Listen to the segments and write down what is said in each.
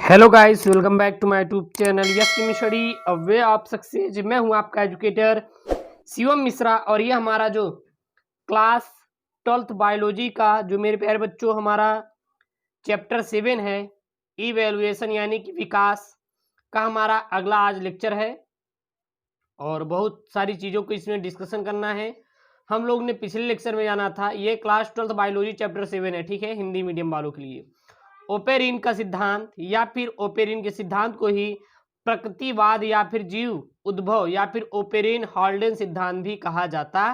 Hello guys, welcome back to my YouTube channel yes chemi study. वे आप success. मैं हूं आपका एजुकेटर शिवम मिश्रा और ये हमारा जो क्लास 12th बायोलॉजी का जो मेरे प्यारे बच्चों हमारा चैप्टर 7 है, इवैल्यूएशन यानी कि विकास का हमारा अगला आज लेक्चर है और बहुत सारी चीज़ों को इसमें डिस्कशन करना है। हम लोग ने पिछले लेक्चर में जाना था, ये क्लास 12th बायोलॉजी चैप्टर 7 है, ठीक है, हिंदी मीडियम वालों के लिए। ओपेरिन का सिद्धांत या फिर ओपेरिन के सिद्धांत को ही प्रकृतिवाद या फिर जीव उद्भव या फिर ओपेरिन हॉल्डेन सिद्धांत भी कहा जाता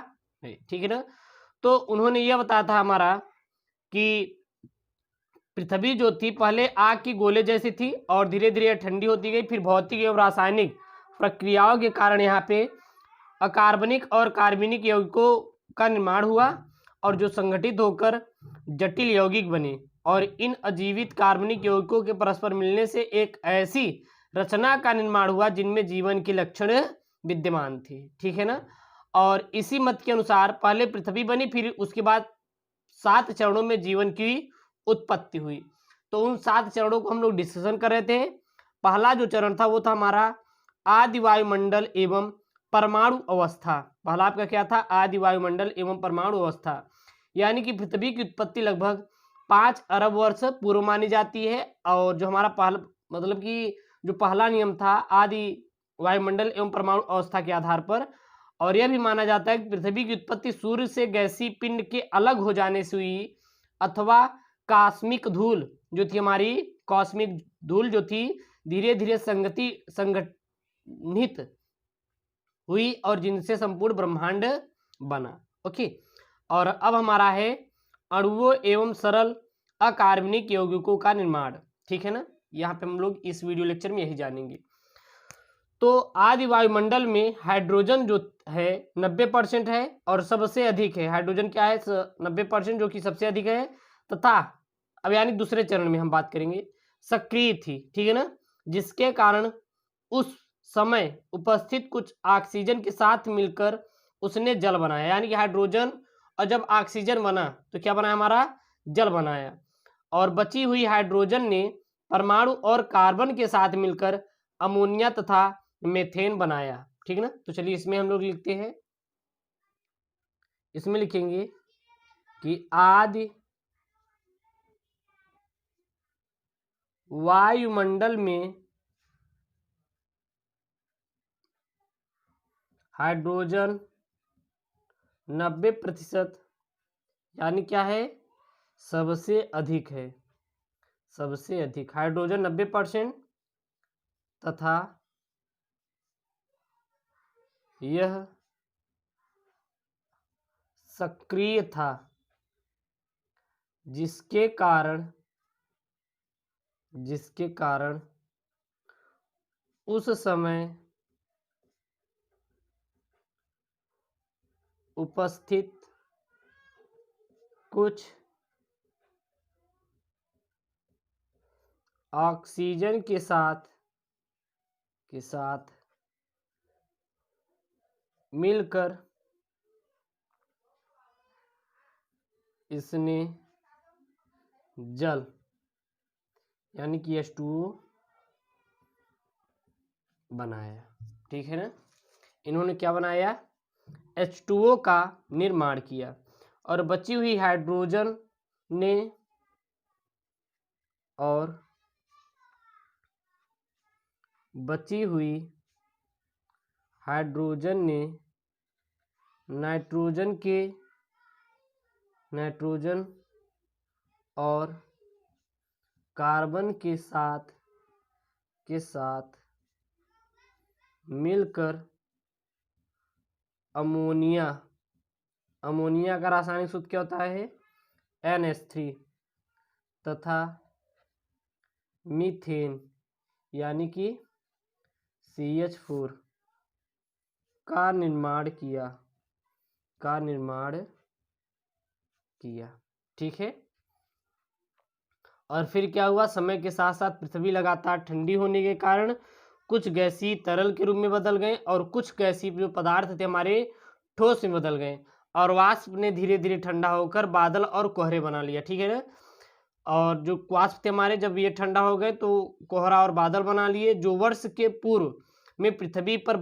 है, ठीक है ना। तो उन्होंने यह बताया था हमारा कि पृथ्वी जो थी पहले आग की गोले जैसी थी और धीरे धीरे ठंडी होती गई, फिर भौतिक एवं रासायनिक प्रक्रियाओं के कारण यहाँ पे अकार्बनिक और कार्बनिक यौगिकों का निर्माण हुआ और जो संगठित होकर जटिल यौगिक बने और इन अजीवित कार्बनिक यौगिकों के परस्पर मिलने से एक ऐसी रचना का निर्माण हुआ जिनमें जीवन के लक्षण विद्यमान थे, ठीक है ना। और इसी मत के अनुसार पहले पृथ्वी बनी, फिर उसके बाद 7 चरणों में जीवन की उत्पत्ति हुई। तो उन 7 चरणों को हम लोग डिस्कशन कर रहे थे। पहला जो चरण था वो था हमारा आदि वायुमंडल एवं परमाणु अवस्था। पहला आपका क्या था? आदि वायुमंडल एवं परमाणु अवस्था, यानी कि पृथ्वी की उत्पत्ति लगभग 5 अरब वर्ष पूर्व मानी जाती है। और जो हमारा पहला मतलब कि जो पहला नियम था आदि वायुमंडल एवं परमाणु अवस्था के आधार पर, और यह भी माना जाता है कि पृथ्वी की उत्पत्ति सूर्य से गैसीय पिंड के अलग हो जाने से हुई अथवा कॉस्मिक धूल जो थी, हमारी कॉस्मिक धूल जो थी धीरे धीरे संगठित हुई और जिनसे संपूर्ण ब्रह्मांड बना। ओके, और अब हमारा है अणुओं एवं सरल अकार्बनिक यौगिकों का निर्माण, ठीक है ना। यहाँ पे हम लोग इस वीडियो लेक्चर में यही जानेंगे। तो आदि वायुमंडल में हाइड्रोजन जो है 90% है और सबसे अधिक है। हाइड्रोजन क्या है? 90% जो कि सबसे अधिक है, तथा अब यानी दूसरे चरण में हम बात करेंगे सक्रिय थी, ठीक है ना, जिसके कारण उस समय उपस्थित कुछ ऑक्सीजन के साथ मिलकर उसने जल बनाया। यानी कि हाइड्रोजन और जब ऑक्सीजन बना तो क्या बनाया? हमारा जल बनाया। और बची हुई हाइड्रोजन ने परमाणु और कार्बन के साथ मिलकर अमोनिया तथा मेथेन बनाया, ठीक है ना। तो चलिए इसमें हम लोग लिखते हैं, इसमें लिखेंगे कि आदि वायुमंडल में हाइड्रोजन 90% यानी क्या है? सबसे अधिक है, सबसे अधिक हाइड्रोजन 90% तथा यह सक्रिय था, जिसके कारण उस समय उपस्थित कुछ ऑक्सीजन के साथ मिलकर इसने जल यानी कि H2O बनाया, ठीक है ना। इन्होंने क्या बनाया? H2O का निर्माण किया और बची हुई हाइड्रोजन ने नाइट्रोजन और कार्बन के साथ मिलकर अमोनिया का रासायनिक सूत्र क्या होता है? NH3 तथा मीथेन यानी कि CH4 का निर्माण किया, ठीक है। और फिर क्या हुआ? समय के साथ साथ पृथ्वी लगातार ठंडी होने के कारण कुछ गैसीय तरल के रूप में बदल गए और कुछ गैसीय जो पदार्थ थे हमारे ठोस में बदल गए और वाष्प ने धीरे धीरे ठंडा होकर बादल और कोहरे बना लिया, ठीक है ना। और जो वाष्प थे हमारे, जब ये ठंडा हो गए तो कोहरा और बादल बना लिए, जो वर्ष के पूर्व में पृथ्वी पर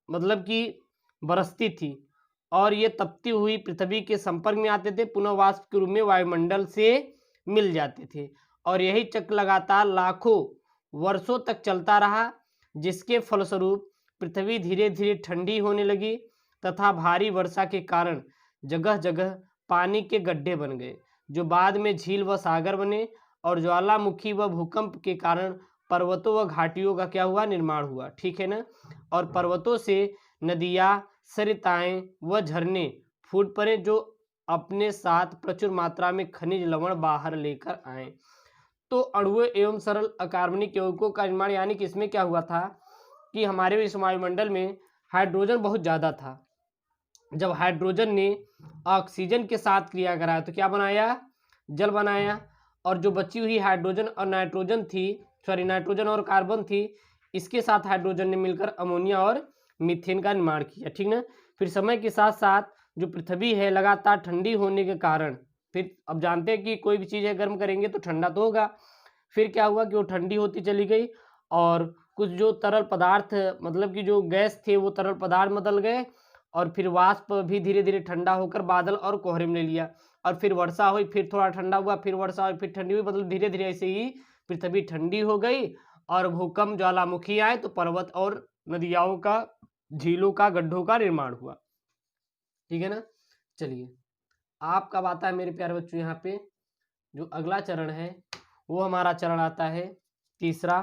मतलब कि बरसती थी, और ये तपती हुई पृथ्वी के संपर्क में आते थे, पुनः वाष्प के रूप में वायुमंडल से मिल जाते थे, और यही चक्र लगातार लाखों वर्षों तक चलता रहा, जिसके फलस्वरूप पृथ्वी धीरे धीरे ठंडी होने लगी तथा भारी वर्षा के कारण जगह जगह पानी के गड्ढे बन गए, जो बाद में झील व सागर बने, और ज्वालामुखी व भूकंप के कारण पर्वतों व घाटियों का क्या हुआ, निर्माण हुआ। ठीक है ना। और पर्वतों से नदियाँ, सरिताएं व झरने फूट पड़े, जो अपने साथ प्रचुर मात्रा में खनिज लवण बाहर लेकर आए। तो अणुओं एवं सरल अकार्बनिक यौगिकों का निर्माण, यानी कि इसमें क्या हुआ था कि हमारे इस वायुमंडल में हाइड्रोजन बहुत ज़्यादा था। जब हाइड्रोजन ने ऑक्सीजन के साथ क्रिया कराया तो क्या बनाया, जल बनाया, और जो बची हुई हाइड्रोजन और नाइट्रोजन थी, नाइट्रोजन और कार्बन थी, इसके साथ हाइड्रोजन ने मिलकर अमोनिया और मीथेन का निर्माण किया। ठीक ना। फिर समय के साथ साथ जो पृथ्वी है लगातार ठंडी होने के कारण, फिर अब जानते हैं कि कोई भी चीज़ है गर्म करेंगे तो ठंडा तो होगा, फिर क्या हुआ कि वो ठंडी होती चली गई, और कुछ जो तरल पदार्थ मतलब कि जो गैस थे वो तरल पदार्थ बदल गए, और फिर वाष्प भी धीरे धीरे ठंडा होकर बादल और कोहरे में ले लिया, और फिर वर्षा हुई, फिर थोड़ा ठंडा हुआ, फिर वर्षा हुई, फिर ठंडी हुई, मतलब धीरे धीरे ऐसे ही पृथ्वी ठंडी हो गई, और भूकंप, ज्वालामुखी आए तो पर्वत और नदियों का, झीलों का, गड्ढों का निर्माण हुआ। ठीक है ना। चलिए आप कब आता है मेरे प्यारे बच्चों, यहाँ पे जो अगला चरण है वो हमारा चरण आता है तीसरा,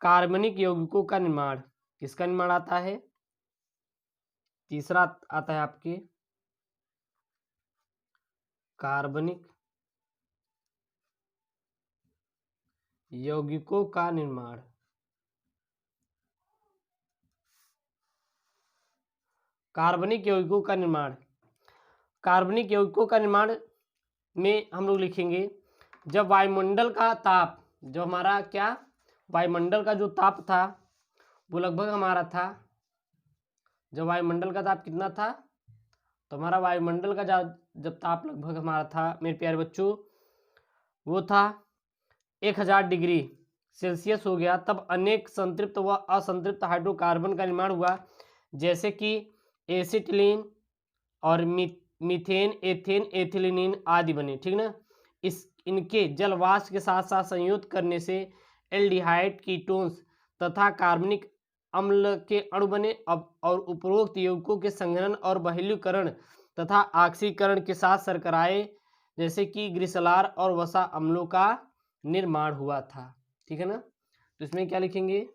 कार्बनिक यौगिकों का निर्माण। किसका निर्माण आता है, तीसरा आता है आपके कार्बनिक यौगिकों का निर्माण। कार्बनिक यौगिकों का निर्माण, कार्बनिक यौगिकों का निर्माण में हम लोग लिखेंगे, जब वायुमंडल का ताप, जो हमारा क्या, वायुमंडल का जो ताप था वो लगभग हमारा था, जब वायुमंडल का ताप कितना था, तो हमारा वायुमंडल का जब ताप लगभग हमारा था मेरे प्यारे बच्चों, वो था 1000 डिग्री सेल्सियस हो गया, तब अनेक संतृप्त व असंतृप्त हाइड्रोकार्बन का निर्माण हुआ, जैसे कि एसिटिलीन और मीथेन, एथेन, एथिलीन आदि बने। ठीक ना। इनके जल वाष्प के साथ साथ संयुक्त करने से एल्डिहाइड, कीटोन्स तथा कार्बनिक अम्ल के अणु बने। अब और उपरोक्त यौगिकों के संघनन और बहिलीकरण तथा ऑक्सीकरण के साथ शर्कराएं जैसे कि ग्लिसरॉल और वसा अम्लों का निर्माण हुआ था। ठीक है ना। तो इसमें क्या लिखेंगे,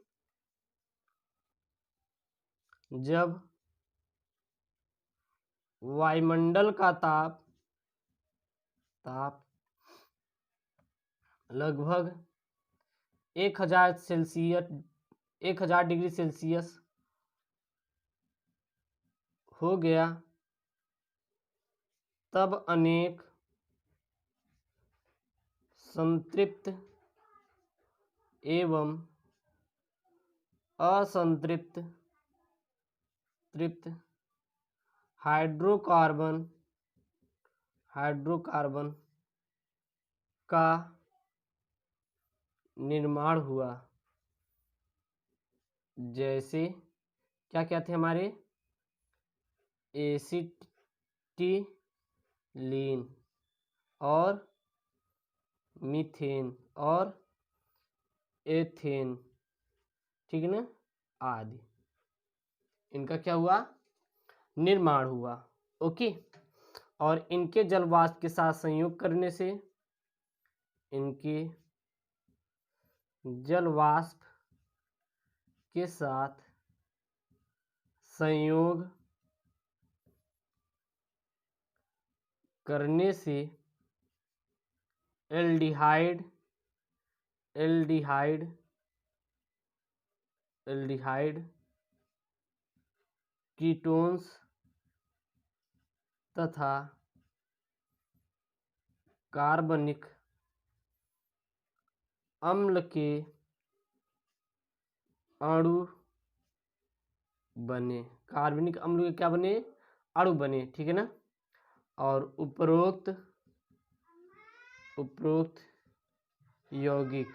जब वायुमंडल का ताप लगभग 1000 डिग्री सेल्सियस हो गया, तब अनेक संतृप्त एवं असंतृप्त हाइड्रोकार्बन का निर्माण हुआ, जैसे क्या क्या थे हमारे, एसिटिलीन और मीथेन और एथेन। ठीक है ना, आदि इनका क्या हुआ, निर्माण हुआ। ओके। और इनके जल वाष्प के साथ संयोग करने से, इनके जल वाष्प के साथ संयोग करने से एल्डिहाइड कीटोन्स तथा कार्बनिक अम्ल के अणु बने, कार्बनिक अम्ल के क्या बने, अणु बने। ठीक है ना। और उपरोक्त यौगिक।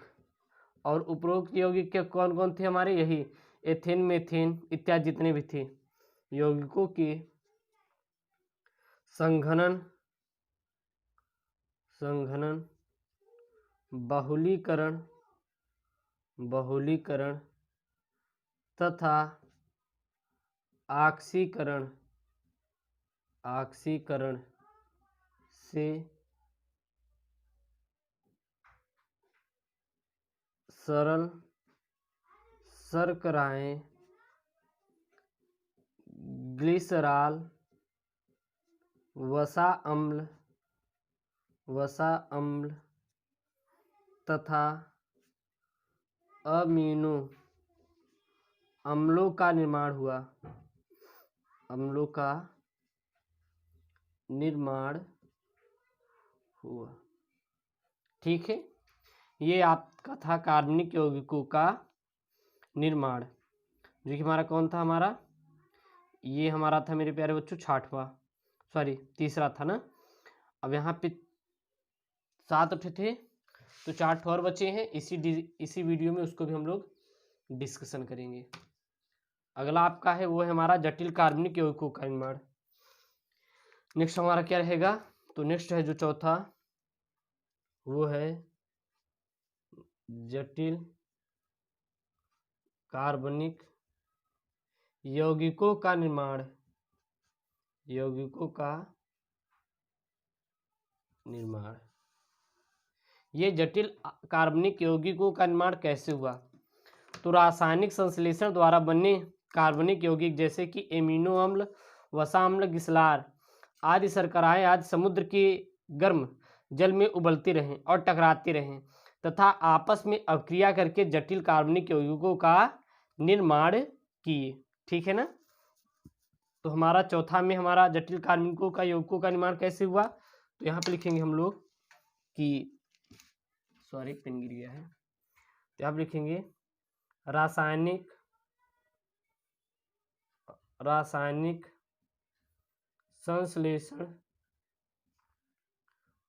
और उपरोक्त यौगिक के कौन कौन थे हमारे? यही एथेन, मेथेन इत्यादि जितने भी थे। यौगिकों के संघनन बहुलीकरण तथा ऑक्सीकरण से सरल शर्कराएं ग्लिसरॉल, वसा अम्ल तथा अमीनो अम्लों का निर्माण हुआ। ठीक है, ये आपका था कार्बनिक यौगिकों का निर्माण, जो कि हमारा कौन था? ये हमारा था मेरे प्यारे बच्चों तीसरा था ना। अब यहाँ पे 7 थे, तो 4 और बचे हैं। इसी वीडियो में उसको भी हम लोग डिस्कशन करेंगे। अगला आपका है वो है हमारा जटिल कार्बनिक यौगिकों का निर्माण। नेक्स्ट हमारा क्या रहेगा? तो नेक्स्ट है जो चौथा, वो है जटिल कार्बनिक यौगिकों का निर्माण। ये जटिल कार्बनिक यौगिकों का निर्माण कैसे हुआ? तो रासायनिक संश्लेषण द्वारा बने कार्बनिक यौगिक जैसे कि एमिनो अम्ल, वसा अम्ल, ग्लिसरॉल आदि शर्कराएं आदि समुद्र के गर्म जल में उबलती रहें और टकराती रहें तथा आपस में अभिक्रिया करके जटिल कार्बनिक यौगिकों का निर्माण किए। ठीक है ना। तो हमारा चौथा में हमारा जटिल कार्बनिकों का यौगिकों का निर्माण कैसे हुआ? तो यहाँ पे लिखेंगे हम लोग कि पेन गिर गया है। तो यहाँ पे लिखेंगे रासायनिक संश्लेषण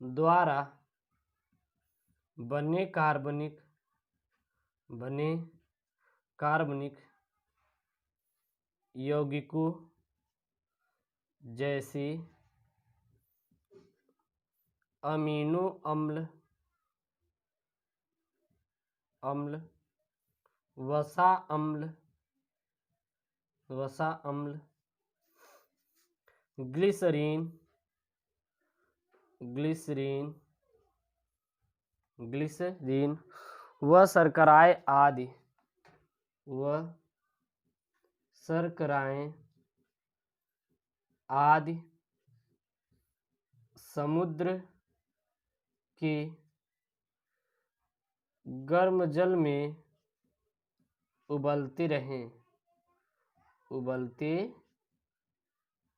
द्वारा बने कार्बनिक यौगिकों जैसे अमीनो अम्ल, वसा अम्ल, ग्लिसरीन व शर्कराएं आदि समुद्र के गर्म जल में उबलते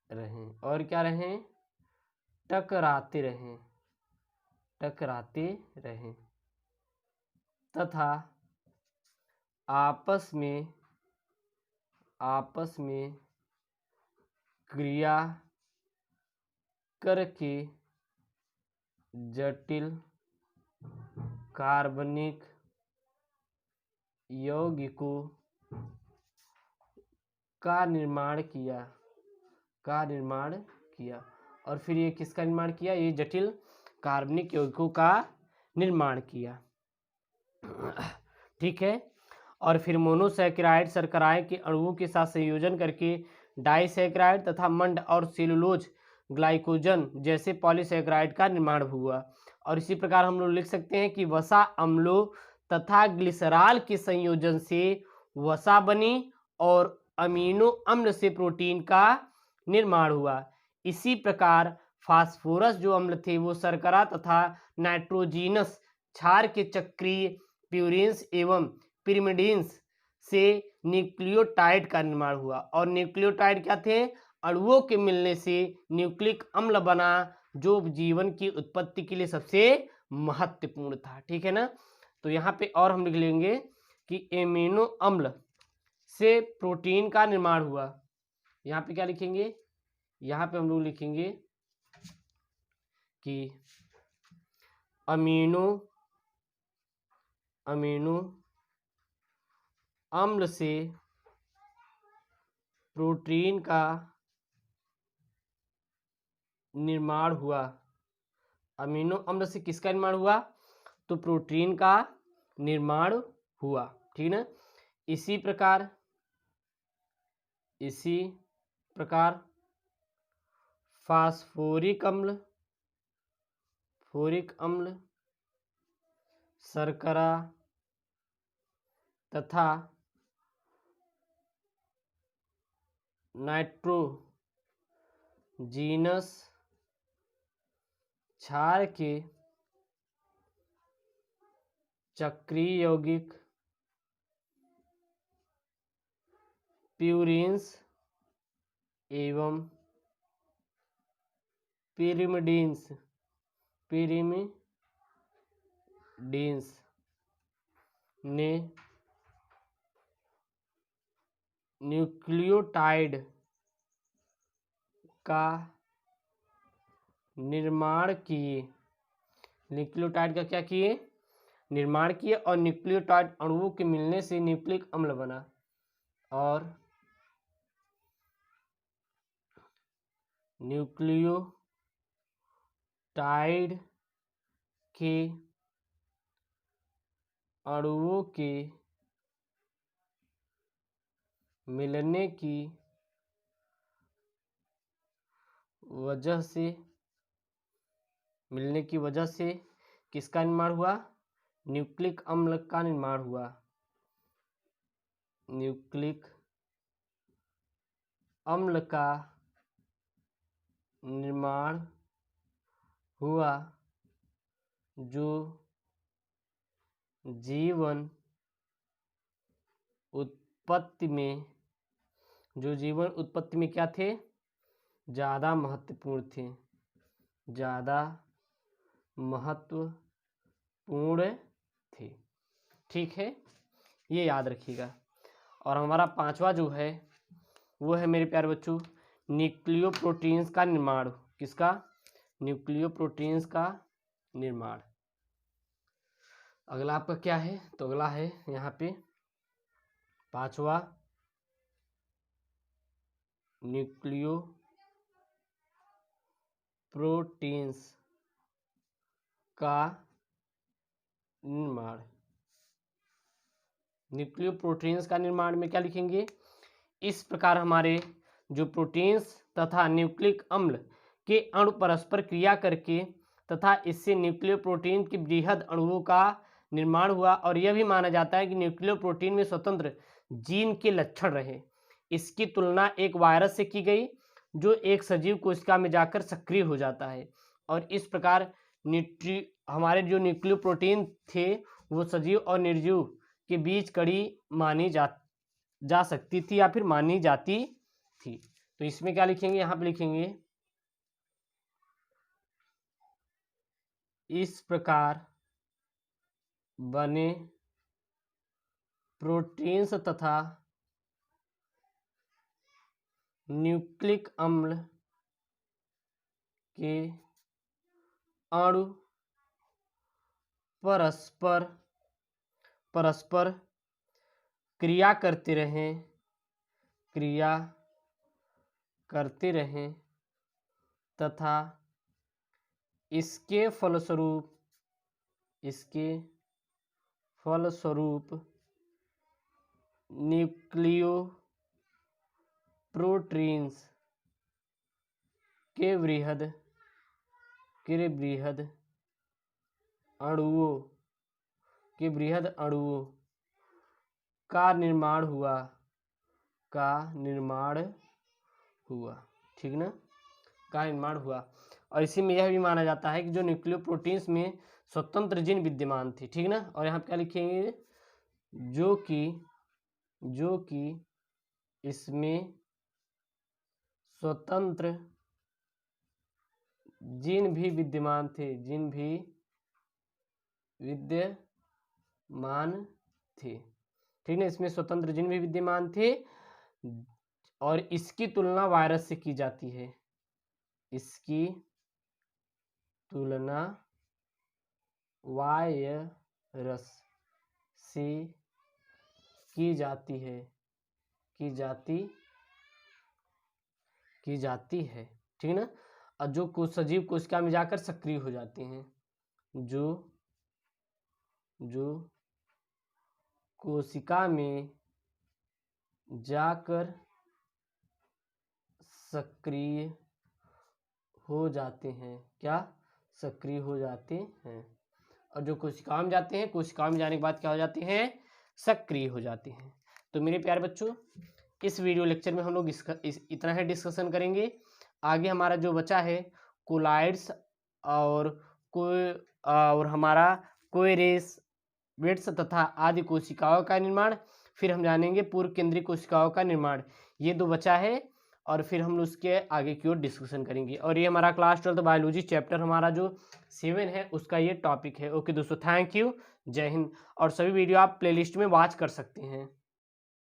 रहें और क्या रहें? टकराते रहें तथा आपस में क्रिया करके जटिल कार्बनिक यौगिकों का निर्माण किया। और फिर ये किसका निर्माण किया? ये जटिल कार्बनिक यौगिकों का निर्माण किया। ठीक है। और फिर मोनोसैकेराइड शर्कराएं के अणुओं के साथ संयोजन करके डाइसैकेराइड तथा मंड और सेलुलोज ग्लाइकोजन जैसे पॉलीसैकेराइड का निर्माण हुआ। और इसी प्रकार हम लोग लिख सकते हैं कि वसा अम्लों तथा ग्लिसरॉल के संयोजन से वसा बनी और अमीनो अम्ल से प्रोटीन का निर्माण हुआ। इसी प्रकार फास्फोरस जो अम्ल थे वो शर्करा तथा नाइट्रोजीनस क्षार के चक्रीय प्यूरिन्स एवं पिरिमिडिन्स से न्यूक्लियोटाइड का निर्माण हुआ। और न्यूक्लियोटाइड क्या थे? अणुओं के मिलने से न्यूक्लिक अम्ल बना, जो जीवन की उत्पत्ति के लिए सबसे महत्वपूर्ण था। ठीक है ना। तो यहाँ पे और हम लिख लेंगे कि एमिनो अम्ल से प्रोटीन का निर्माण हुआ। यहाँ पे क्या लिखेंगे? यहाँ पे हम लोग लिखेंगे कि अमीनो अमीनो अम्ल से प्रोटीन का निर्माण हुआ। अमीनो अम्ल से किसका निर्माण हुआ? तो प्रोटीन का निर्माण हुआ, ठीक ना। इसी प्रकार फास्फोरिक अम्ल, शर्करा तथा नाइट्रोजीनस क्षार के चक्रीय यौगिक प्यूरिन्स एवं पिरिमिडीन्स ने न्यूक्लियोटाइड का निर्माण किए। न्यूक्लियोटाइड का क्या किए? निर्माण किए, और न्यूक्लियोटाइड अणुओं के मिलने से न्यूक्लिक अम्ल बना। और न्यूक्लियोटाइड के अणुओं के मिलने की वजह से किसका निर्माण हुआ? न्यूक्लिक अम्ल का निर्माण हुआ। न्यूक्लिक अम्ल का निर्माण हुआ जो जीवन उत्पत्ति में क्या थे? ज़्यादा महत्वपूर्ण थे। ठीक है, ये याद रखिएगा। और हमारा पांचवा जो है वो है मेरे प्यारे बच्चों न्यूक्लियोप्रोटीन्स का निर्माण। किसका? न्यूक्लियोप्रोटीन्स का निर्माण। अगला आपका क्या है? तो अगला है यहाँ पे पांचवा न्यूक्लियोप्रोटीन्स का निर्माण। न्यूक्लियोप्रोटीन्स का निर्माण में क्या लिखेंगे? इस प्रकार हमारे जो प्रोटीन्स तथा न्यूक्लिक अम्ल के अणु परस्पर क्रिया करके तथा इससे न्यूक्लियोप्रोटीन के बृहद अणुओं का निर्माण हुआ। और यह भी माना जाता है कि न्यूक्लियोप्रोटीन में स्वतंत्र जीन के लक्षण रहे। इसकी तुलना एक वायरस से की गई जो एक सजीव कोशिका में जाकर सक्रिय हो जाता है। और इस प्रकार हमारे जो न्यूक्लियोप्रोटीन थे वो सजीव और निर्जीव के बीच कड़ी मानी जा सकती थी या फिर मानी जाती थी। तो इसमें क्या लिखेंगे? यहाँ पे लिखेंगे इस प्रकार बने प्रोटीन्स तथा न्यूक्लिक अम्ल के अणु परस्पर क्रिया करते रहें तथा इसके फलस्वरूप न्यूक्लियोप्रोटीन्स के बृहद अणुओं का निर्माण हुआ। ठीक ना, का निर्माण हुआ। और इसी में यह भी माना जाता है कि जो न्यूक्लियोप्रोटीन्स में स्वतंत्र जीन विद्यमान थे। ठीक ना, और यहाँ क्या लिखेंगे? जो कि इसमें स्वतंत्र जीन भी विद्यमान थे। ठीक है, इसमें स्वतंत्र जीन भी विद्यमान थे और इसकी तुलना वायरस से की जाती है। इसकी तुलना वायरस से की जाती है, की जाती है, ठीक है ना। और जो सजीव कोशिका में जाकर सक्रिय हो जाते हैं, जो कोशिका में जाकर सक्रिय हो जाते हैं, क्या सक्रिय हो जाते हैं। और जो कोशिकाओं में जाते हैं, कोशिकाओं में जाने के बाद क्या हो जाते हैं, सक्रिय हो जाते हैं। तो मेरे प्यारे बच्चों, इस वीडियो लेक्चर में हम लोग इतना ही डिस्कशन करेंगे। आगे हमारा जो बचा है कोलाइड्स और हमारा कोएरेस वेट्स तथा आदि कोशिकाओं का निर्माण, फिर हम जानेंगे पूर्व केंद्रीय कोशिकाओं का निर्माण। ये दो बचा है और फिर हम उसके आगे की ओर डिस्कशन करेंगे। और ये हमारा क्लास 12 बायोलॉजी चैप्टर हमारा जो 7 है उसका ये टॉपिक है। ओके दोस्तों, थैंक यू, जय हिंद। और सभी वीडियो आप प्लेलिस्ट में वॉच कर सकते हैं।